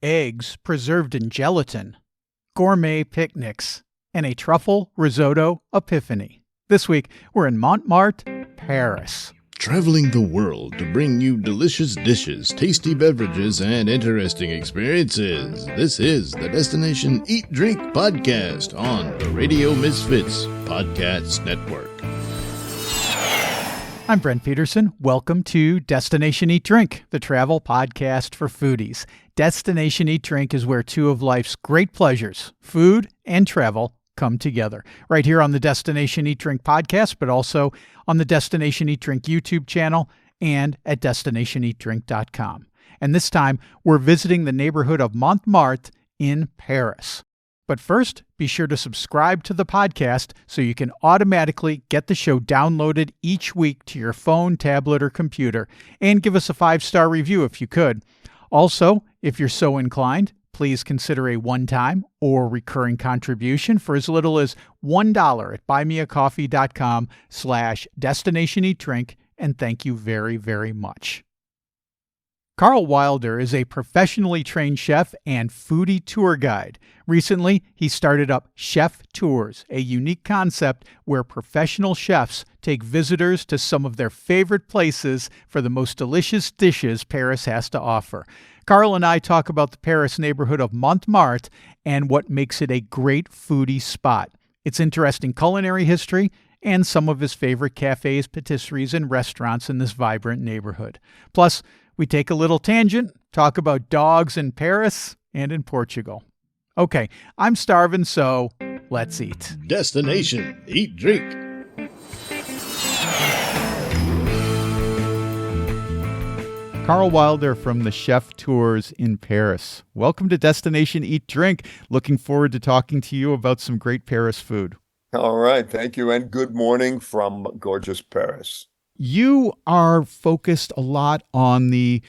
eggs preserved in gelatin, gourmet picnics, and a truffle risotto epiphany. This week, we're in Montmartre, Paris. Traveling the world to bring you delicious dishes, tasty beverages, and interesting experiences. This is the Destination Eat Drink Podcast on the Radio Misfits Podcast Network. I'm Brent Peterson. Welcome to Destination Eat Drink, the travel podcast for foodies. Destination Eat Drink is where two of life's great pleasures, food and travel, come together. Right here on the Destination Eat Drink podcast, but also on the Destination Eat Drink YouTube channel and at destinationeatdrink.com. And this time, we're visiting the neighborhood of Montmartre in Paris. But first, be sure to subscribe to the podcast so you can automatically get the show downloaded each week to your phone, tablet, or computer, and give us a 5-star review if you could. Also, if you're so inclined, please consider a one-time or recurring contribution for as little as $1 at buymeacoffee.com/destinationeatdrink, and thank you very, very much. Karl Wilder is a professionally trained chef and foodie tour guide. Recently, he started up Chef Tours, a unique concept where professional chefs take visitors to some of their favorite places for the most delicious dishes Paris has to offer. Karl and I talk about the Paris neighborhood of Montmartre and what makes it a great foodie spot, its interesting culinary history, and some of his favorite cafes, patisseries, and restaurants in this vibrant neighborhood. Plus, we take a little tangent, talk about dogs in Paris and in Portugal. Okay, I'm starving, so let's eat. Destination Eat Drink. Karl Wilder from the Chef Tours in Paris. Welcome to Destination Eat Drink. Looking forward to talking to you about some great Paris food. All right, thank you, and good morning from gorgeous Paris. You are focused a lot on the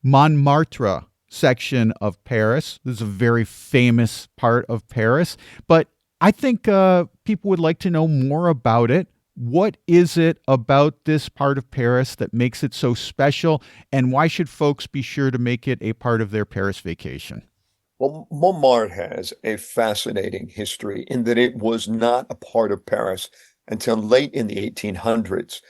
Montmartre section of Paris. This is a very famous part of Paris, but I think people would like to know more about it. What is it about this part of Paris that makes it so special, and why should folks be sure to make it a part of their Paris vacation? Well, Montmartre has a fascinating history in that it was not a part of Paris until late in the 1800s.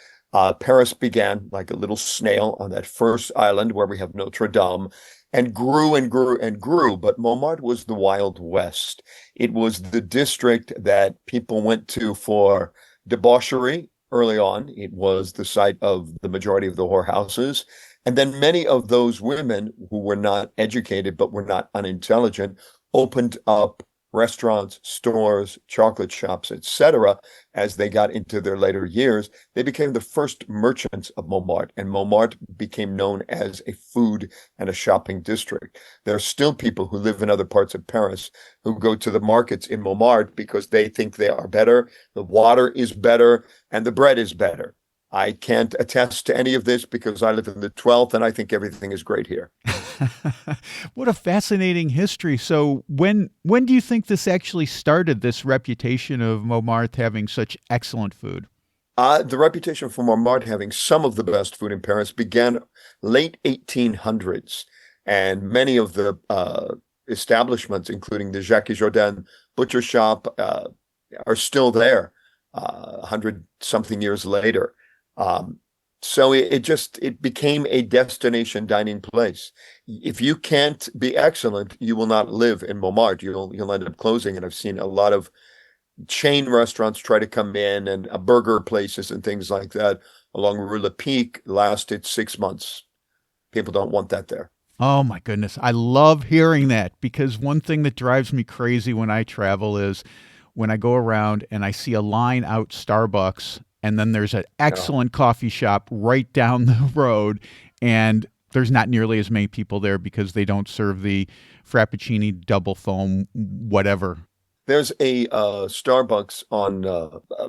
Paris began like a little snail on that first island where we have Notre Dame, and grew and grew and grew. But Montmartre was the Wild West. It was the district that people went to for debauchery early on. It was the site of the majority of the whorehouses. And then many of those women who were not educated but were not unintelligent opened up restaurants, stores, chocolate shops, etc. As they got into their later years, they became the first merchants of Montmartre, and Montmartre became known as a food and a shopping district. There are still people who live in other parts of Paris who go to the markets in Montmartre because they think they are better, the water is better, and the bread is better. I can't attest to any of this because I live in the 12th and I think everything is great here. What a fascinating history. So when do you think this actually started, this reputation of Montmartre having such excellent food? The reputation for Montmartre having some of the best food in Paris began late 1800s. And many of the establishments, including the Jacques Jourdain butcher shop, are still there 100-something years later. So it became a destination dining place. If you can't be excellent, you will not live in Montmartre. You'll end up closing. And I've seen a lot of chain restaurants try to come in, and burger places and things like that along Rue Le Pic lasted 6 months. People don't want that there. Oh my goodness. I love hearing that, because one thing that drives me crazy when I travel is when I go around and I see a line out Starbucks, and then there's an excellent coffee shop right down the road, and there's not nearly as many people there because they don't serve the Frappuccini, double foam, whatever. There's a Starbucks on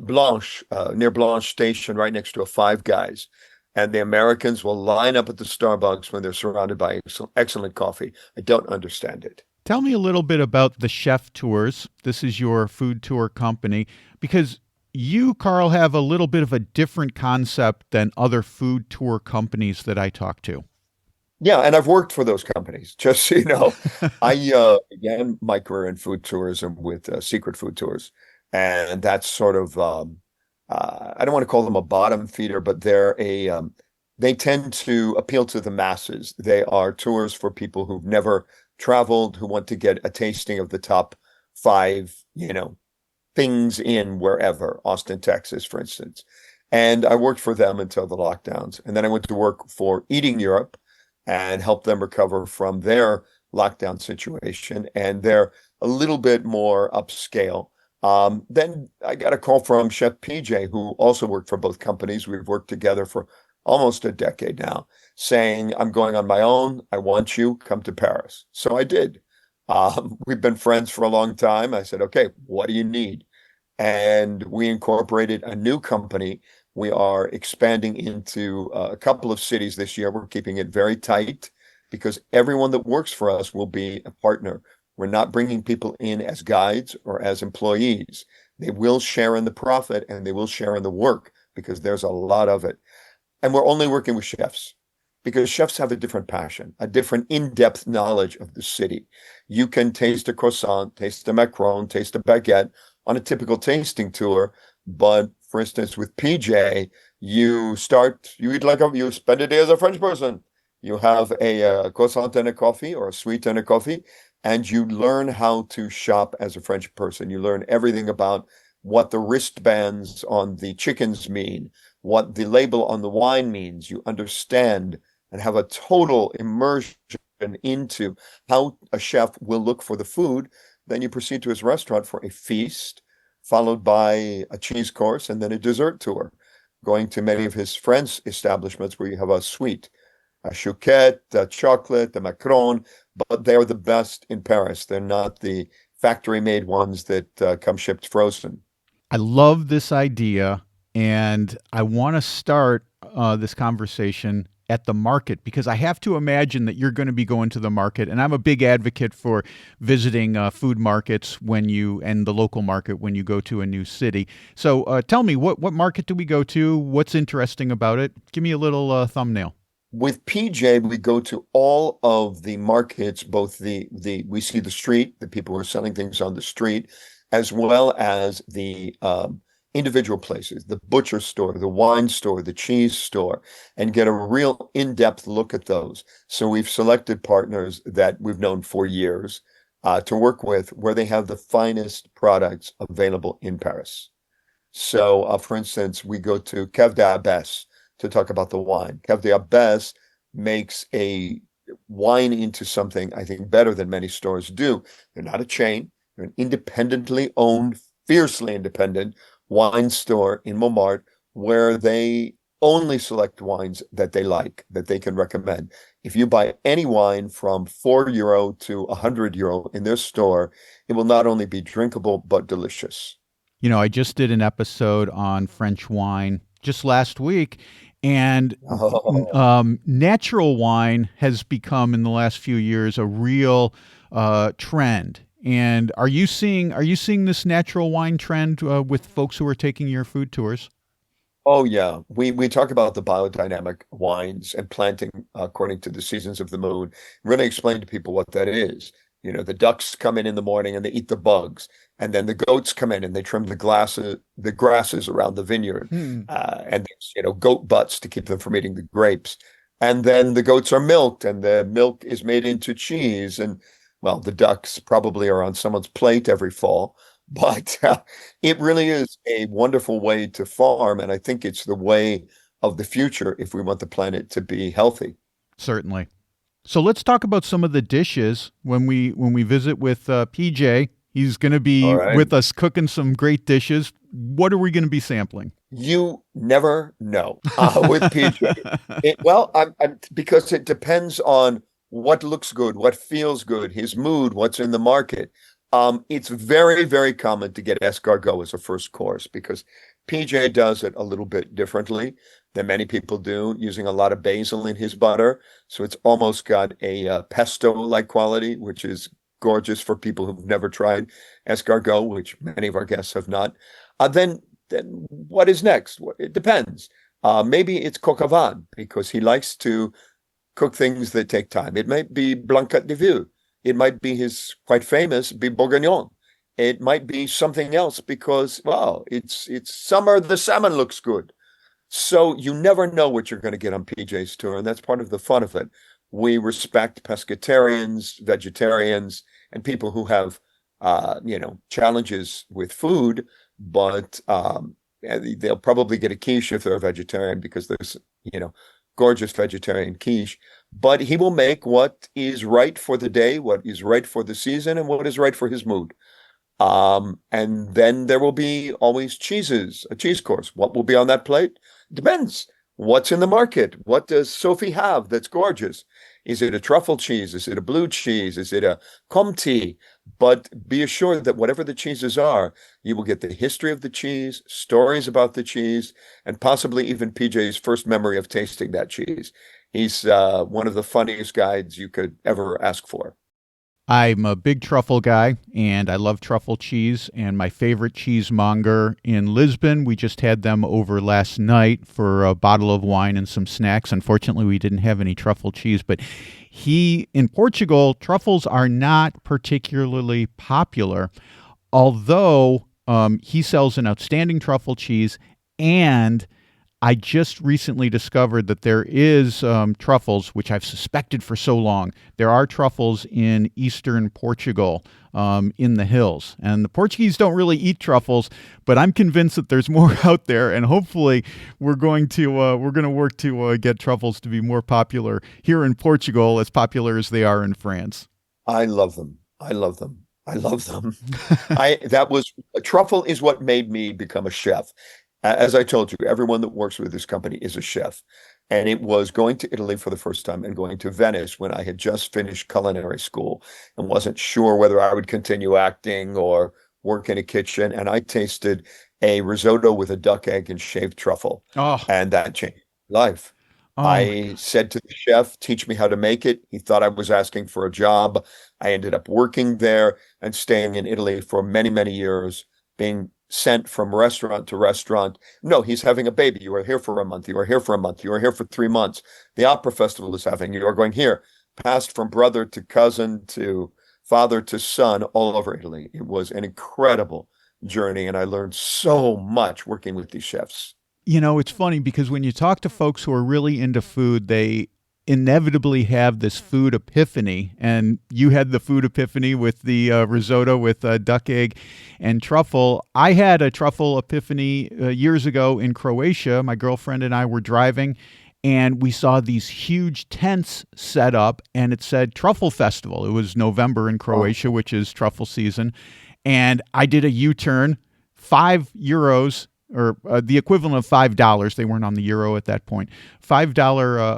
Blanche, near Blanche Station, right next to a Five Guys. And the Americans will line up at the Starbucks when they're surrounded by excellent coffee. I don't understand it. Tell me a little bit about the Chef Tours. This is your food tour company, because you, Karl, have a little bit of a different concept than other food tour companies that I talk to. Yeah, and I've worked for those companies. Just so you know, I began my career in food tourism with Secret Food Tours, and that's sort of I don't want to call them a bottom feeder, but they tend to appeal to the masses. They are tours for people who've never traveled, who want to get a tasting of the top five, things in wherever, Austin, Texas, for instance. And I worked for them until the lockdowns. And then I went to work for Eating Europe and helped them recover from their lockdown situation. And they're a little bit more upscale. Then I got a call from Chef PJ, who also worked for both companies. We've worked together for almost a decade now, saying, I'm going on my own. I want you, come to Paris. So I did. We've been friends for a long time. I said, okay, what do you need? And we incorporated a new company. We are expanding into a couple of cities this year. We're keeping it very tight because everyone that works for us will be a partner. We're not bringing people in as guides or as employees. They will share in the profit and they will share in the work because there's a lot of it. And we're only working with chefs because chefs have a different passion, a different in-depth knowledge of the city. You can taste a croissant, taste a macaron, taste a baguette on a typical tasting tour. But for instance, with PJ, you spend a day as a French person. You have a croissant and a coffee or a sweet and a coffee, and you learn how to shop as a French person. You learn everything about what the wristbands on the chickens mean, what the label on the wine means. You understand and have a total immersion into how a chef will look for the food. Then you proceed to his restaurant for a feast, followed by a cheese course and then a dessert tour, going to many of his friends' establishments where you have a sweet, a chouquette, a chocolate, a macaron, but they're the best in Paris. They're not the factory-made ones that come shipped frozen. I love this idea, and I want to start this conversation at the market because I have to imagine that you're going to be going to the market, and I'm a big advocate for visiting food markets and the local market when you go to a new city. So tell me, what market do we go to? What's interesting about it? Give me a little thumbnail. With PJ, we go to all of the markets, both we see the street, the people who are selling things on the street, as well as the individual places, the butcher store, the wine store, the cheese store, and get a real in-depth look at those. So we've selected partners that we've known for years to work with where they have the finest products available in Paris. So, for instance, we go to Cave d'Abbesses to talk about the wine. Cave d'Abbesses makes a wine into something I think better than many stores do. They're not a chain. They're an independently owned, fiercely independent wine store in Montmartre where they only select wines that they like, that they can recommend. If you buy any wine from €4 to €100 in their store, it will not only be drinkable, but delicious. I just did an episode on French wine just last week, and natural wine has become in the last few years a real trend. And are you seeing this natural wine trend with folks who are taking your food tours? Oh yeah, we talk about the biodynamic wines and planting according to the seasons of the moon. Really explain to people what that is. The ducks come in the morning and they eat the bugs, and then the goats come in and they trim the grasses around the vineyard, and there's, goat butts to keep them from eating the grapes. And then the goats are milked, and the milk is made into cheese. And well, the ducks probably are on someone's plate every fall, but it really is a wonderful way to farm. And I think it's the way of the future if we want the planet to be healthy. Certainly. So let's talk about some of the dishes when we visit with PJ. He's going to be with us cooking some great dishes. What are we going to be sampling? You never know with PJ. Because it depends on what looks good, what feels good, his mood, what's in the market. It's very, very common to get escargot as a first course because PJ does it a little bit differently than many people do, using a lot of basil in his butter. So it's almost got a pesto-like quality, which is gorgeous for people who've never tried escargot, which many of our guests have not. Then what is next? It depends. Maybe it's coq au vin because he likes to cook things that take time. It might be blanquette de vue. It might be his quite famous be bourguignon. It might be something else because, well, it's summer, the salmon looks good. So you never know what you're going to get on PJ's tour, and that's part of the fun of it. We respect pescatarians, vegetarians, and people who have, challenges with food, but they'll probably get a quiche if they're a vegetarian because there's, gorgeous vegetarian quiche. But he will make what is right for the day, what is right for the season, and what is right for his mood. And then there will be always cheeses, a cheese course. What will be on that plate? Depends. What's in the market? What does Sophie have that's gorgeous? Is it a truffle cheese? Is it a blue cheese? Is it a Comté? But be assured that whatever the cheeses are, you will get the history of the cheese, stories about the cheese, and possibly even PJ's first memory of tasting that cheese. He's one of the funniest guides you could ever ask for. I'm a big truffle guy, and I love truffle cheese, and my favorite cheesemonger in Lisbon, we just had them over last night for a bottle of wine and some snacks. Unfortunately, we didn't have any truffle cheese, but in Portugal, truffles are not particularly popular, although he sells an outstanding truffle cheese, and I just recently discovered that there is truffles, which I've suspected for so long. There are truffles in eastern Portugal, in the hills. And the Portuguese don't really eat truffles, but I'm convinced that there's more out there. And hopefully we're going to work to get truffles to be more popular here in Portugal, as popular as they are in France. I love them. I love them. I love them. Truffle is what made me become a chef. As I told you, everyone that works with this company is a chef. And it was going to Italy for the first time and going to Venice when I had just finished culinary school and wasn't sure whether I would continue acting or work in a kitchen. And I tasted a risotto with a duck egg and shaved truffle. Oh. And that changed my life. Oh. I said to the chef, teach me how to make it. He thought I was asking for a job. I ended up working there and staying in Italy for many, many years, being sent from restaurant to restaurant. No, he's having a baby. You are here for a month. You are here for a month. You are here for 3 months. The opera festival is having. You are going here. Passed from brother to cousin to father to son all over Italy. It was an incredible journey, and I learned so much working with these chefs. It's funny because when you talk to folks who are really into food, they inevitably have this food epiphany, and you had the food epiphany with the risotto with duck egg and truffle. I had a truffle epiphany years ago in Croatia. My girlfriend and I were driving, and we saw these huge tents set up, and it said Truffle Festival. It was November in Croatia, which is truffle season, and I did a U-turn, €5, or the equivalent of $5. They weren't on the euro at that point. $5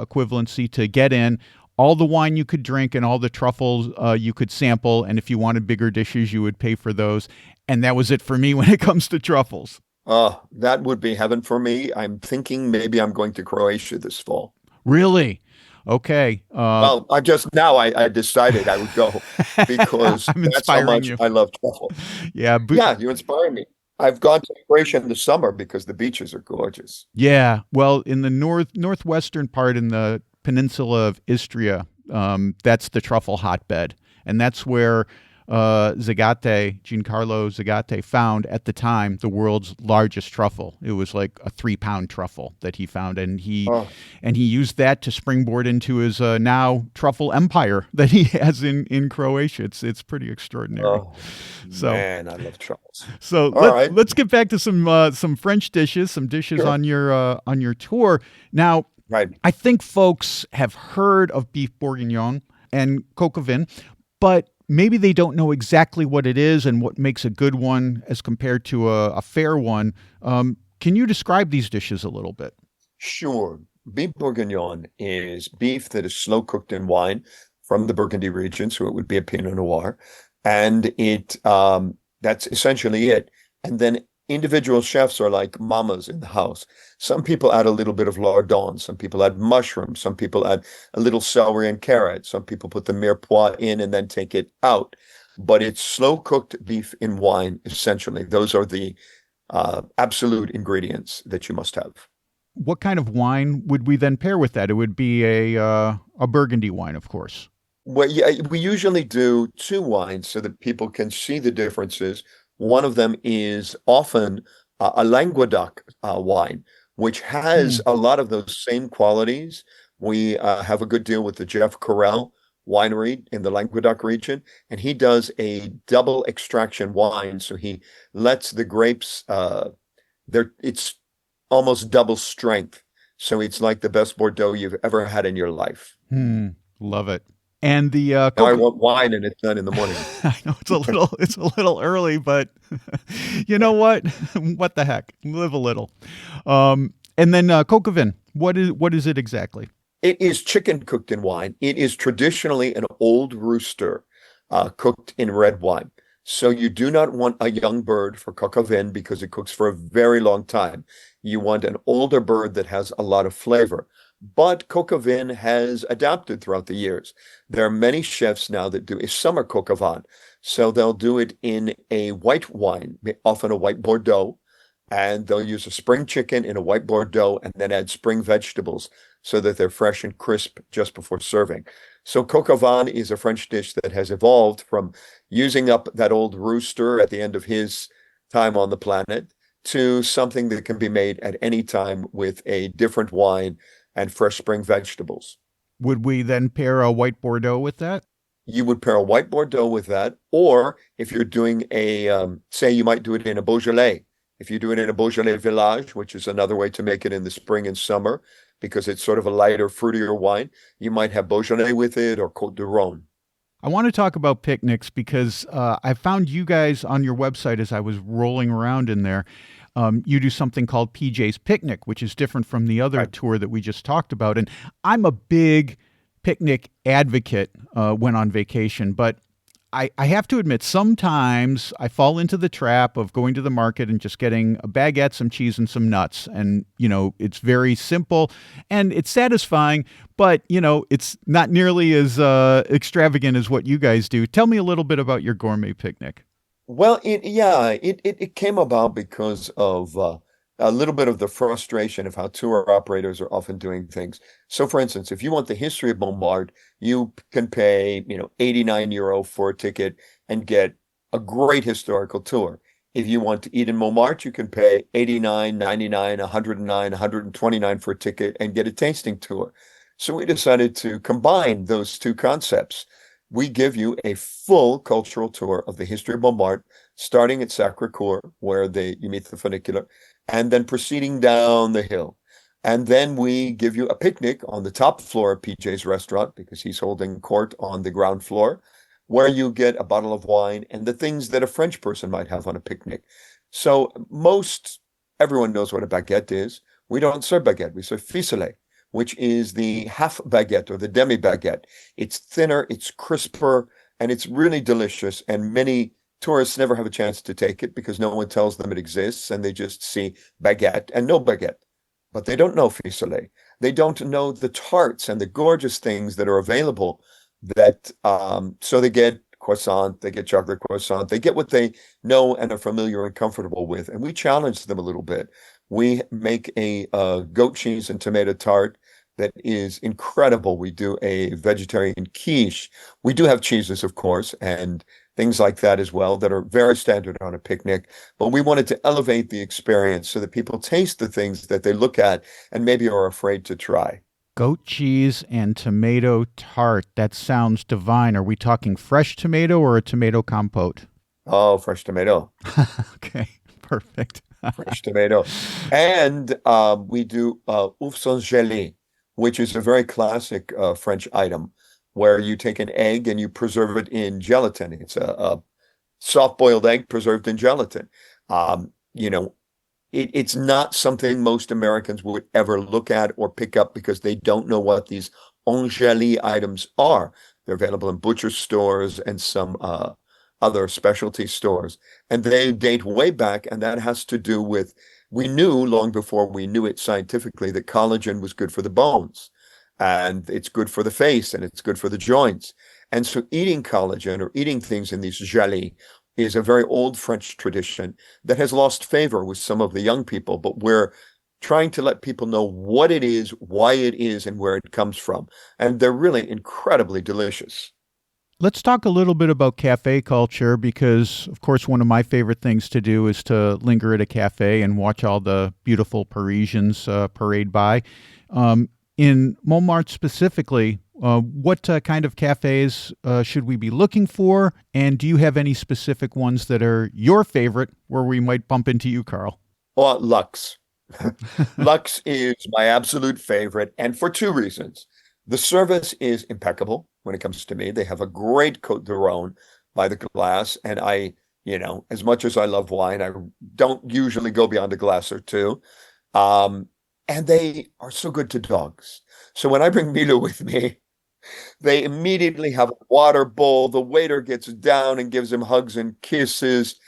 equivalency to get in. All the wine you could drink and all the truffles you could sample. And if you wanted bigger dishes, you would pay for those. And that was it for me when it comes to truffles. That would be heaven for me. I'm thinking maybe I'm going to Croatia this fall. Really? Okay. Well, I decided I would go because that's how much I love truffle. Yeah. Yeah, you inspire me. I've gone to Croatia in the summer because the beaches are gorgeous. Yeah. Well, in the northwestern part, in the peninsula of Istria, that's the truffle hotbed. And that's where Giancarlo Zagate found at the time the world's largest truffle. It was like a 3-pound truffle that he found, and he used that to springboard into his now truffle empire that he has in Croatia. It's pretty extraordinary. So, man, I love truffles. So let's get back to some French dishes, some dishes Sure. on your tour. Now, right. I think folks have heard of beef bourguignon and coq au vin, but maybe they don't know exactly what it is and what makes a good one as compared to a fair one. Can you describe these dishes a little bit? Sure. Beef bourguignon is beef that is slow cooked in wine from the Burgundy region, so it would be a Pinot Noir, and that's essentially it. And then individual chefs are like mamas in the house. Some people add a little bit of lardon, some people add mushrooms, some people add a little celery and carrot, some people put the mirepoix in and then take it out. But it's slow cooked beef in wine, essentially. Those are the absolute ingredients that you must have. what kind of wine would we then pair with that? It would be a Burgundy wine, of course. Well, yeah, we usually do two wines so that people can see the differences. One of them is often a Languedoc wine, which has Hmm. a lot of those same qualities. We have a good deal with the Jeff Correll winery in the Languedoc region, and he does a double extraction wine. So he lets the grapes, it's almost double strength. So it's like the best Bordeaux you've ever had in your life. Hmm. Love it. And the Now I cocoa. want wine and it's done in the morning. I know it's a little early, but you know what? What the heck? Live a little. And then coq au vin. What is it exactly? It is chicken cooked in wine. It is traditionally an old rooster cooked in red wine. So you do not want a young bird for coq au vin because it cooks for a very long time. You want an older bird that has a lot of flavor. But coq au vin has adapted throughout the years. There are many chefs now that do a summer coq au vin. So they'll do it in a white wine, often a white Bordeaux, and they'll use a spring chicken in a white Bordeaux and then add spring vegetables so that they're fresh and crisp just before serving. So coq au vin is a French dish that has evolved from using up that old rooster at the end of his time on the planet to something that can be made at any time with a different wine and fresh spring vegetables. Would we then pair a white Bordeaux with that? You would pair a white Bordeaux with that, or if you're doing say you might do it in a Beaujolais. If you do it in a Beaujolais Village, which is another way to make it in the spring and summer, because it's sort of a lighter, fruitier wine, you might have Beaujolais with it or Côte de Rhône. I want to talk about picnics because I found you guys on your website as I was rolling around in there. You do something called PJ's Picnic, which is different from the other Right. tour that we just talked about. And I'm a big picnic advocate when on vacation, but I have to admit, sometimes I fall into the trap of going to the market and just getting a baguette, some cheese, and some nuts. And, it's very simple and it's satisfying, but, it's not nearly as extravagant as what you guys do. Tell me a little bit about your gourmet picnic. Well, it came about because of a little bit of the frustration of how tour operators are often doing things. So, for instance, if you want the history of Montmartre, you can pay, €89 for a ticket and get a great historical tour. If you want to eat in Montmartre, you can pay 89, 99, 109, 129 for a ticket and get a tasting tour. So we decided to combine those two concepts. We give you a full cultural tour of the history of Montmartre, starting at Sacré-Cœur, where you meet the funicular, and then proceeding down the hill. And then we give you a picnic on the top floor of PJ's restaurant, because he's holding court on the ground floor, where you get a bottle of wine and the things that a French person might have on a picnic. So everyone knows what a baguette is. We don't serve baguette, we serve ficelé, which is the half baguette or the demi baguette. It's thinner, it's crisper, and it's really delicious. And many tourists never have a chance to take it because no one tells them it exists, and they just see baguette and no baguette. But they don't know ficelé. They don't know the tarts and the gorgeous things that are available. So they get croissant, they get chocolate croissant, they get what they know and are familiar and comfortable with. And we challenge them a little bit. We make a goat cheese and tomato tart that is incredible. We do a vegetarian quiche. We do have cheeses, of course, and things like that as well that are very standard on a picnic. But we wanted to elevate the experience so that people taste the things that they look at and maybe are afraid to try. Goat cheese and tomato tart. That sounds divine. Are we talking fresh tomato or a tomato compote? Oh, fresh tomato. Okay, perfect. Fresh tomato. And we do oeufs sans gelée, which is a very classic French item where you take an egg and you preserve it in gelatin. It's a soft-boiled egg preserved in gelatin. It's not something most Americans would ever look at or pick up because they don't know what these angeli items are. They're available in butcher stores and some other specialty stores. And they date way back, and that has to do with, we knew long before we knew it scientifically that collagen was good for the bones, and it's good for the face, and it's good for the joints. And so eating collagen or eating things in these gelées is a very old French tradition that has lost favor with some of the young people, but we're trying to let people know what it is, why it is, and where it comes from. And they're really incredibly delicious. Let's talk a little bit about cafe culture because, of course, one of my favorite things to do is to linger at a cafe and watch all the beautiful Parisians parade by. In Montmartre specifically, what kind of cafes should we be looking for? And do you have any specific ones that are your favorite where we might bump into you, Karl? Well, Lux. Lux is my absolute favorite, and for two reasons. The service is impeccable when it comes to me. They have a great Côte de Rhône by the glass, and as much as I love wine, I don't usually go beyond a glass or two. And they are so good to dogs. So when I bring Milou with me, they immediately have a water bowl. The waiter gets down and gives him hugs and kisses.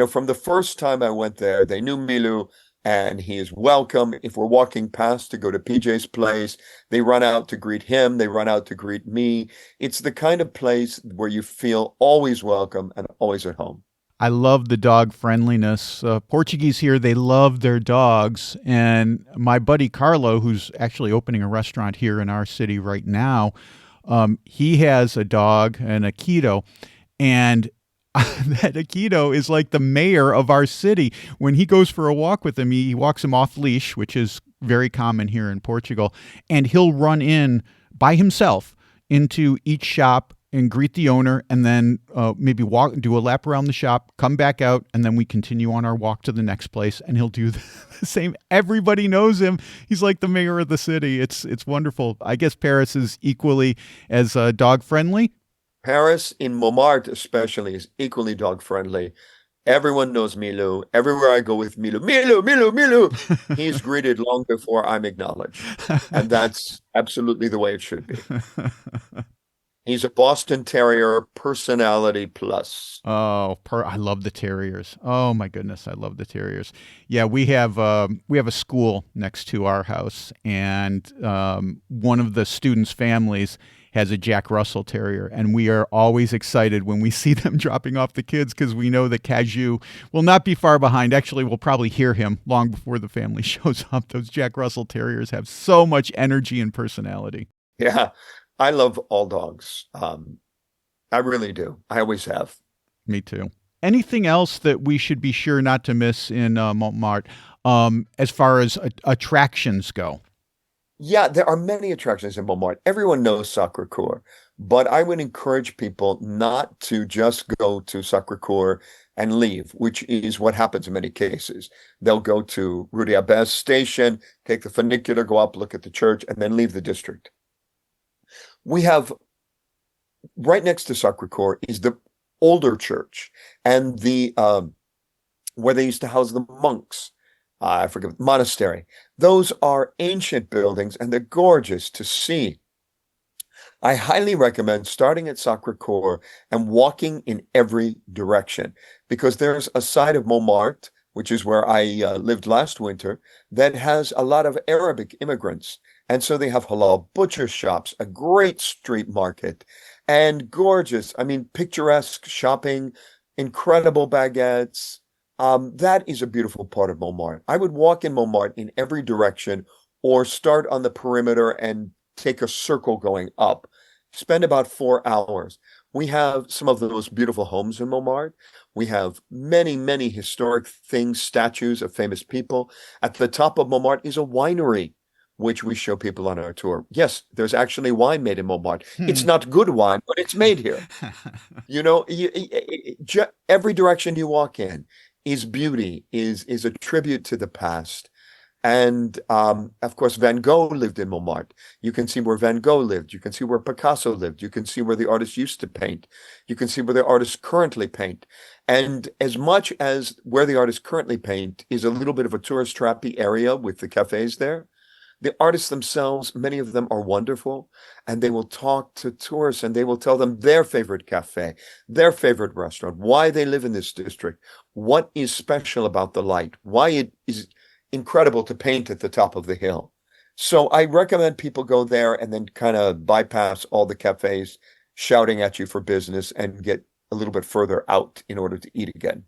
From the first time I went there, they knew Milou, and he is welcome. If we're walking past to go to PJ's place, they run out to greet him. They run out to greet me. It's the kind of place where you feel always welcome and always at home. I love the dog friendliness. Portuguese here, they love their dogs. And my buddy Carlo, who's actually opening a restaurant here in our city right now, he has a dog, an Aikido, and that Aikido is like the mayor of our city. When he goes for a walk with him, he walks him off leash, which is very common here in Portugal, and he'll run in by himself into each shop and greet the owner, and then maybe do a lap around the shop, come back out, and then we continue on our walk to the next place, and he'll do the same. Everybody knows him. He's like the mayor of the city. It's wonderful. I guess Paris is equally as dog friendly. Paris, in Montmartre especially, is equally dog friendly. Everyone knows Milou. Everywhere I go with Milou, Milou, Milou, Milou, he's greeted long before I'm acknowledged. And that's absolutely the way it should be. He's a Boston Terrier, personality plus. Oh, I love the terriers. Oh my goodness, I love the terriers. Yeah, we have a school next to our house, and one of the students' families has a Jack Russell Terrier, and we are always excited when we see them dropping off the kids because we know that Cashew will not be far behind. Actually, we'll probably hear him long before the family shows up. Those Jack Russell Terriers have so much energy and personality. Yeah, I love all dogs. I really do. I always have. Me too. Anything else that we should be sure not to miss in Montmartre as far as attractions go? Yeah, there are many attractions in Montmartre. Everyone knows Sacré-Cœur, but I would encourage people not to just go to Sacré-Cœur and leave, which is what happens in many cases. They'll go to Rue d'Abbesses station, take the funicular, go up, look at the church, and then leave the district. We have, right next to Sacré-Cœur is the older church and the where they used to house the monks. I forget, monastery. Those are ancient buildings, and they're gorgeous to see. I highly recommend starting at Sacré-Cœur and walking in every direction, because there's a side of Montmartre, which is where I lived last winter, that has a lot of Arabic immigrants. And so they have halal butcher shops, a great street market, and gorgeous, picturesque shopping, incredible baguettes. That is a beautiful part of Montmartre. I would walk in Montmartre in every direction, or start on the perimeter and take a circle going up. Spend about 4 hours. We have some of the most beautiful homes in Montmartre. We have many, many historic things, statues of famous people. At the top of Montmartre is a winery, which we show people on our tour. Yes, there's actually wine made in Montmartre. It's not good wine, but it's made here. Every direction you walk in is beauty, is a tribute to the past. And of course, Van Gogh lived in Montmartre. You can see where Van Gogh lived. You can see where Picasso lived. You can see where the artists used to paint. You can see where the artists currently paint. And as much as where the artists currently paint is a little bit of a tourist trappy area with the cafes there, the artists themselves, many of them are wonderful, and they will talk to tourists and they will tell them their favorite cafe, their favorite restaurant, why they live in this district, what is special about the light, why it is incredible to paint at the top of the hill. So I recommend people go there and then kind of bypass all the cafes shouting at you for business and get a little bit further out in order to eat again.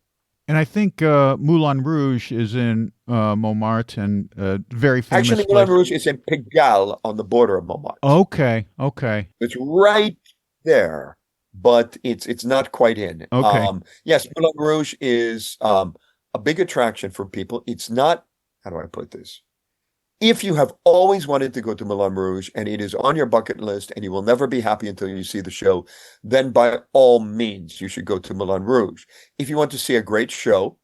And I think Moulin Rouge is in Montmartre and a very famous Actually, Moulin place. Rouge is in Pigalle on the border of Montmartre. Okay, okay, It's right there, but it's not quite in. okay. Yes, Moulin Rouge is a big attraction for people. It's not, how do I put this? If you have always wanted to go to Moulin Rouge and it is on your bucket list and you will never be happy until you see the show, then by all means, you should go to Moulin Rouge. If you want to see a great show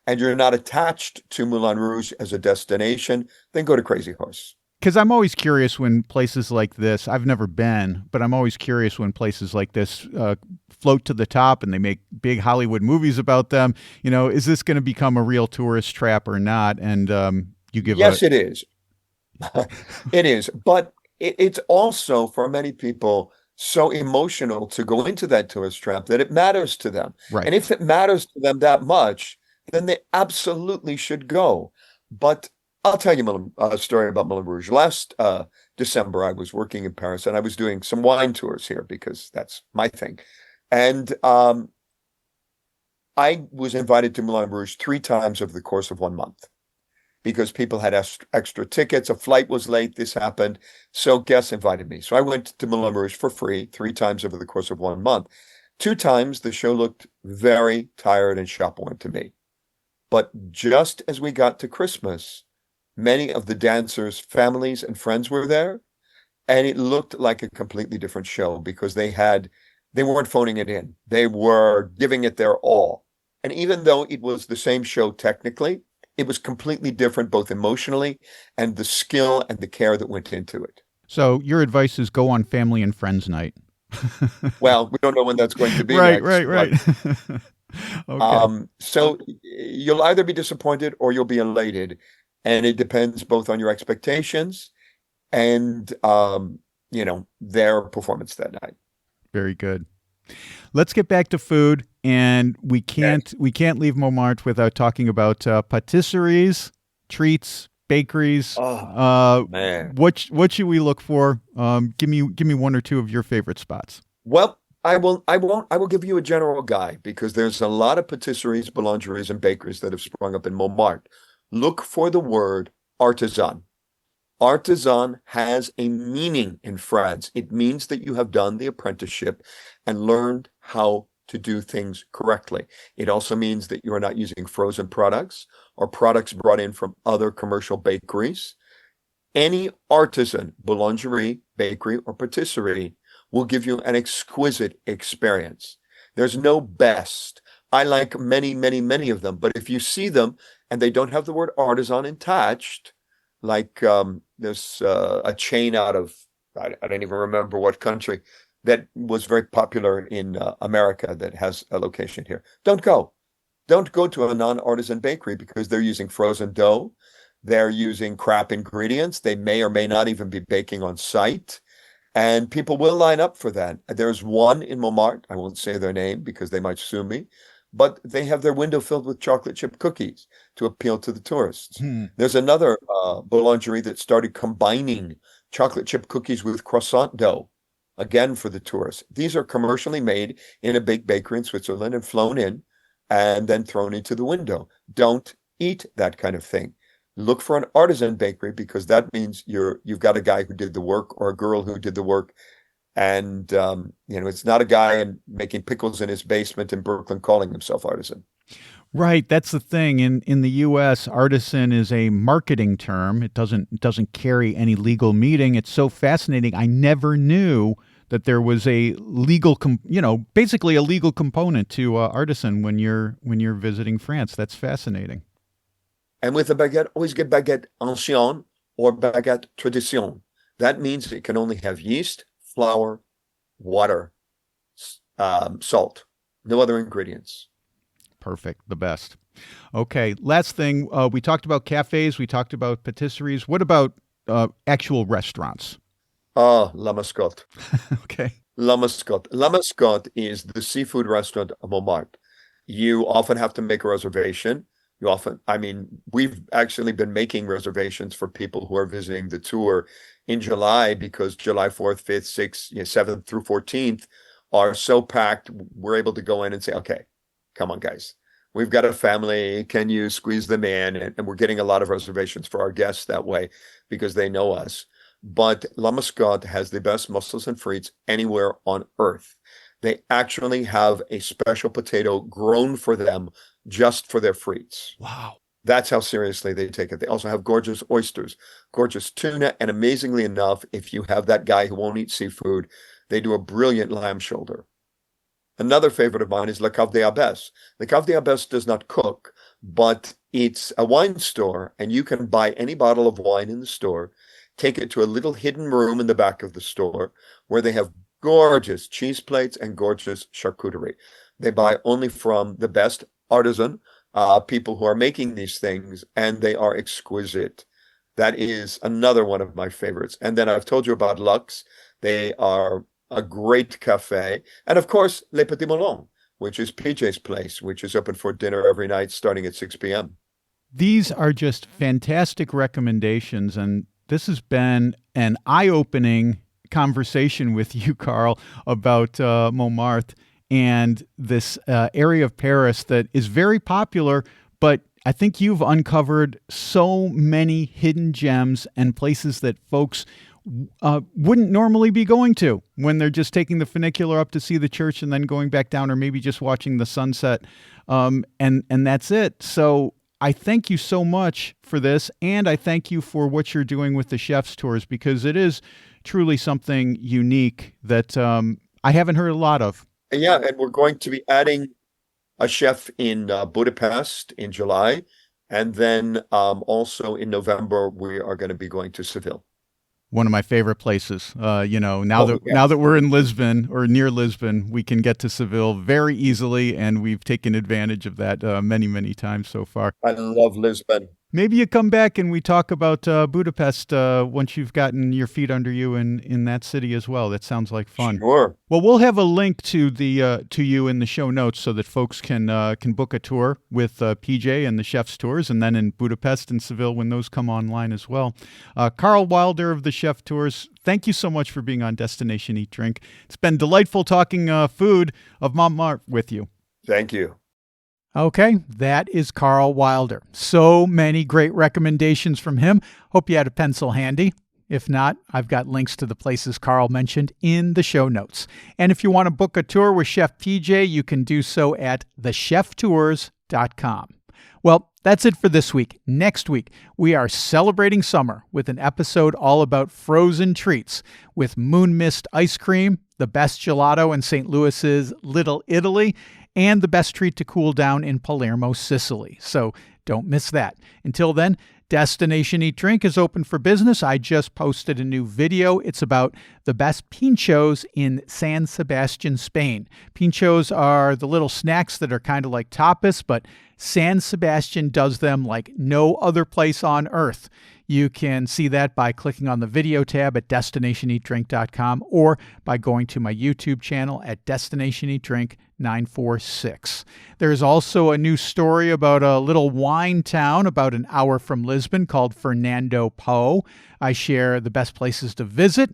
and you're not attached to Moulin Rouge as a destination, then go to Crazy Horse. Because I'm always curious when places like this, I've never been, but I'm always curious when places like this float to the top and they make big Hollywood movies about them. You know, is this going to become a real tourist trap or not? And you give Yes, it is. It is. But it's also, for many people, so emotional to go into that tourist trap that it matters to them. Right. And if it matters to them that much, then they absolutely should go. But I'll tell you a story about Moulin Rouge. Last December, I was working in Paris and I was doing some wine tours here because that's my thing. And I was invited to Moulin Rouge 3 times over the course of 1 month because people had extra tickets. A flight was late. This happened. So guests invited me. So I went to Moulin Rouge for free 3 times over the course of 1 month. 2 times the show looked very tired and chapeaued to me. But just as we got to Christmas, many of the dancers' families and friends were there, and it looked like a completely different show because they weren't phoning it in. They were giving it their all. And even though it was the same show technically, it was completely different, both emotionally and the skill and the care that went into it. So your advice is go on family and friends night. Well, we don't know when that's going to be Right, next. right. Okay. So you'll either be disappointed or you'll be elated. And it depends both on your expectations and, their performance that night. Very good. Let's get back to food, and we can't leave Montmartre without talking about patisseries, treats, bakeries. Oh, man. What should we look for? Give me 1 or 2 of your favorite spots. Well, I will give you a general guide because there's a lot of patisseries, boulangeries, and bakeries that have sprung up in Montmartre. Look for the word artisan. Artisan has a meaning in France. It means that you have done the apprenticeship and learned how to do things correctly. It also means that you are not using frozen products or products brought in from other commercial bakeries. Any artisan, boulangerie, bakery, or patisserie will give you an exquisite experience. There's no best. I like many, many, many of them, but if you see them and they don't have the word artisan attached, like there's a chain out of, I don't even remember what country, that was very popular in America that has a location here. Don't go. Don't go to a non-artisan bakery because they're using frozen dough. They're using crap ingredients. They may or may not even be baking on site. And people will line up for that. There's one in Montmartre. I won't say their name because they might sue me. But they have their window filled with chocolate chip cookies to appeal to the tourists. There's another boulangerie that started combining chocolate chip cookies with croissant dough, again for the tourists. These are commercially made in a big bakery in Switzerland and flown in and then thrown into the window. Don't eat that kind of thing. Look for an artisan bakery because that means you've got a guy who did the work or a girl who did the work. And, it's not a guy making pickles in his basement in Brooklyn calling himself artisan. Right. That's the thing. In the U.S., artisan is a marketing term. It doesn't carry any legal meaning. It's so fascinating. I never knew that there was a legal, basically a legal component to artisan when you're visiting France. That's fascinating. And with a baguette, always get baguette ancienne or baguette tradition. That means it can only have yeast, flour, water, salt, no other ingredients. Perfect. The best. Okay. Last thing, we talked about cafes. We talked about patisseries. What about actual restaurants? La Mascotte. Okay. La Mascotte. La Mascotte is the seafood restaurant of Montmartre. You often have to make a reservation. We've actually been making reservations for people who are visiting the tour in July because July 4th, 5th, 6th, 7th through 14th are so packed. We're able to go in and say, okay, come on, guys. we've got a family. Can you squeeze them in? And we're getting a lot of reservations for our guests that way because they know us. But La Mascotte has the best mussels and frites anywhere on earth. They actually have a special potato grown for them just for their frites. Wow. That's how seriously they take it. They also have gorgeous oysters, gorgeous tuna, and amazingly enough, if you have that guy who won't eat seafood, they do a brilliant lamb shoulder. Another favorite of mine is Le Cave des Abbesses. Le Cave des Abbesses does not cook, but it's a wine store, and you can buy any bottle of wine in the store, take it to a little hidden room in the back of the store where they have gorgeous cheese plates and gorgeous charcuterie. They buy only from the best artisan, people who are making these things, and they are exquisite. That is another one of my favorites. And then I've told you about Lux. They are a great cafe. And of course, Le Petit Moulin, which is PJ's place, which is open for dinner every night starting at 6 p.m. These are just fantastic recommendations, and this has been an eye-opening conversation with you, Karl, about Montmartre and this area of Paris that is very popular, but I think you've uncovered so many hidden gems and places that folks wouldn't normally be going to when they're just taking the funicular up to see the church and then going back down, or maybe just watching the sunset, and that's it. So I thank you so much for this, and I thank you for what you're doing with the chef's tours, because it is truly something unique that I haven't heard a lot of. Yeah, and we're going to be adding a chef in Budapest in July, and then also in November we are going to be going to Seville. One of my favorite places. Now that we're in Lisbon or near Lisbon, we can get to Seville very easily, and we've taken advantage of that many, many times so far. I love Lisbon. Maybe you come back and we talk about Budapest once you've gotten your feet under you in that city as well. That sounds like fun. Sure. Well, we'll have a link to you in the show notes so that folks can book a tour with PJ and the Chef's Tours, and then in Budapest and Seville when those come online as well. Karl Wilder of the Chef Tours, thank you so much for being on Destination Eat Drink. It's been delightful talking food of Montmartre with you. Thank you. Okay, that is Karl Wilder. So many great recommendations from him. Hope you had a pencil handy. If not, I've got links to the places Karl mentioned in the show notes. And if you want to book a tour with Chef PJ, you can do so at thecheftours.com. Well, that's it for this week. Next week, we are celebrating summer with an episode all about frozen treats with moon mist ice cream, the best gelato in St. Louis's Little Italy, and the best treat to cool down in Palermo, Sicily. So don't miss that. Until then, Destination Eat Drink is open for business. I just posted a new video. It's about the best pinchos in San Sebastian, Spain. Pinchos are the little snacks that are kind of like tapas, but San Sebastian does them like no other place on earth. You can see that by clicking on the video tab at destinationeatdrink.com or by going to my YouTube channel at Destination Eat Drink 946. There's also a new story about a little wine town about an hour from Lisbon called Fernando Po. I share the best places to visit,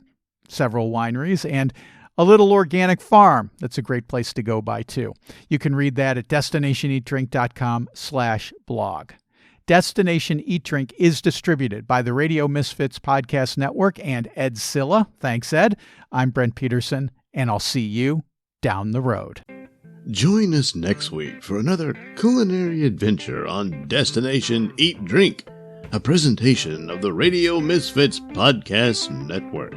several wineries, and a little organic farm. That's a great place to go by too. You can read that at destinationeatdrink.com/blog. Destination Eat Drink is distributed by the Radio Misfits Podcast Network and Ed Silla. Thanks, Ed. I'm Brent Peterson, and I'll see you down the road. Join us next week for another culinary adventure on Destination Eat Drink, a presentation of the Radio Misfits Podcast Network.